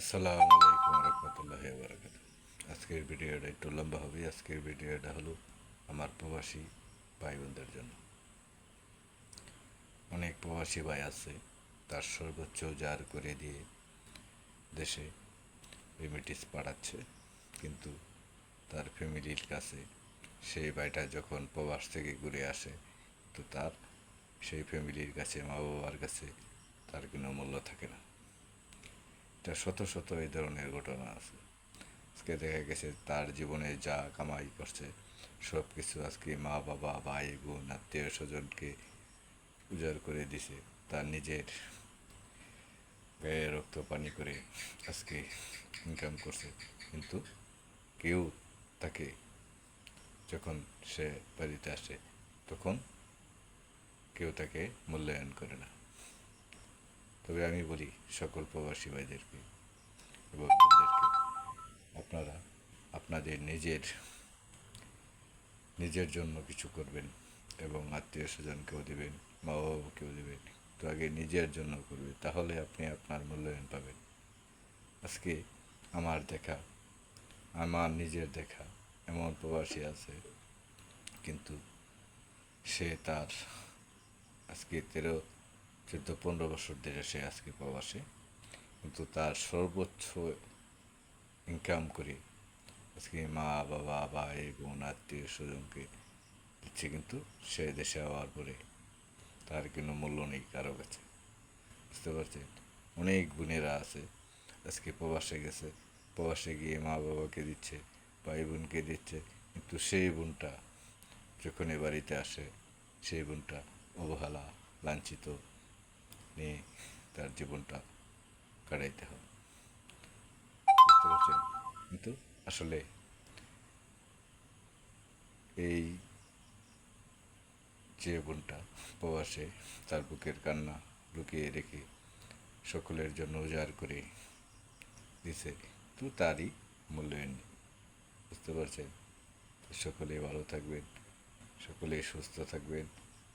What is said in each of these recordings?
আসসালামু আলাইকুম রহমতুল্লাহি বারাকাতু। আজকের ভিডিওটা একটু লম্বা হবে। আজকের ভিডিওটা হলো আমার প্রবাসী ভাই বোনদের জন্য। অনেক প্রবাসী ভাই আছে, তার সর্বোচ্চ জার করে দিয়ে দেশে রেমিটিস পাঠাচ্ছে, কিন্তু তার ফ্যামিলির কাছে সেই ভাইটা যখন প্রবাস থেকে ঘুরে আসে, তো তার সেই ফ্যামিলির কাছে, মা বাবার কাছে তার কোনো মূল্য থাকে না। এটা শত শত এই ধরনের ঘটনা আছে। আজকে দেখা গেছে তার জীবনে যা কামাই করছে সব কিছু আজকে মা বাবা ভাই বোন আত্মীয় স্বজনকে উজাড় করে দিছে। তার নিজের গায়ে রক্ত পানি করে আজকে ইনকাম করছে, কিন্তু কেউ তাকে যখন সে বাড়িতে আসে তখন কেউ তাকে মূল্যায়ন করে না। তবে আমি বলি সকল প্রবাসী ভাইদেরকে এবং বোনদেরকে, আপনারা আপনাদের নিজের জন্য কিছু করবেন এবং আত্মীয় স্বজনকেও দেবেন, মা বাবাকেও দেবেন, তো আগে নিজের জন্য করবে, তাহলে আপনি আপনার মূল্যায়ন পাবেন। আজকে আমার দেখা, আমার নিজের দেখা এমন প্রবাসী আছে, কিন্তু সে তার আজকে 13, 14, 15 বছর ধরে সে আজকে প্রবাসে, কিন্তু তার সর্বোচ্চ ইনকাম করে আজকে মা বাবা ভাই বোন আত্মীয় স্বজনকে দিচ্ছে, কিন্তু সে দেশে হওয়ার পরে তার কোনো মূল্য নেই কারো কাছে। বুঝতে পারছেন? অনেক বোনেরা আছে আজকে প্রবাসে গেছে, প্রবাসে গিয়ে মা বাবাকে দিচ্ছে, ভাই বোনকে দিচ্ছে, কিন্তু সেই বোনটা যখন এ বাড়িতে আসে সেই বোনটা অবহেলা লাঞ্ছিত নিয়ে তার জীবনটা কাটাইতে হয়। বুঝতে পারছেন? কিন্তু আসলে এই যে বোনটা প্রবাসে তার বুকের কান্না লুকিয়ে রেখে সকলের জন্য উজাড় করে দিছে, তো তারই মূল্যায়ন নেই। বুঝতে পারছেন? সকলেই ভালো থাকবেন, সকলেই সুস্থ থাকবেন।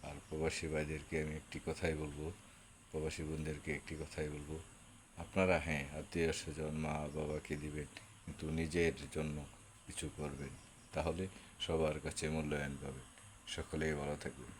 আর প্রবাসী ভাইদেরকে আমি একটি কথাই বলবো, প্রবাসী বোনদেরকে একটি কথাই বলবো, আপনারা হ্যাঁ আত্মীয় স্বজন মা বাবাকে দিবেন, কিন্তু নিজের জন্য কিছু করবেন, তাহলে সবার কাছে মূল্যায়ন পাবেন। সকলেই ভালো থাকবেন।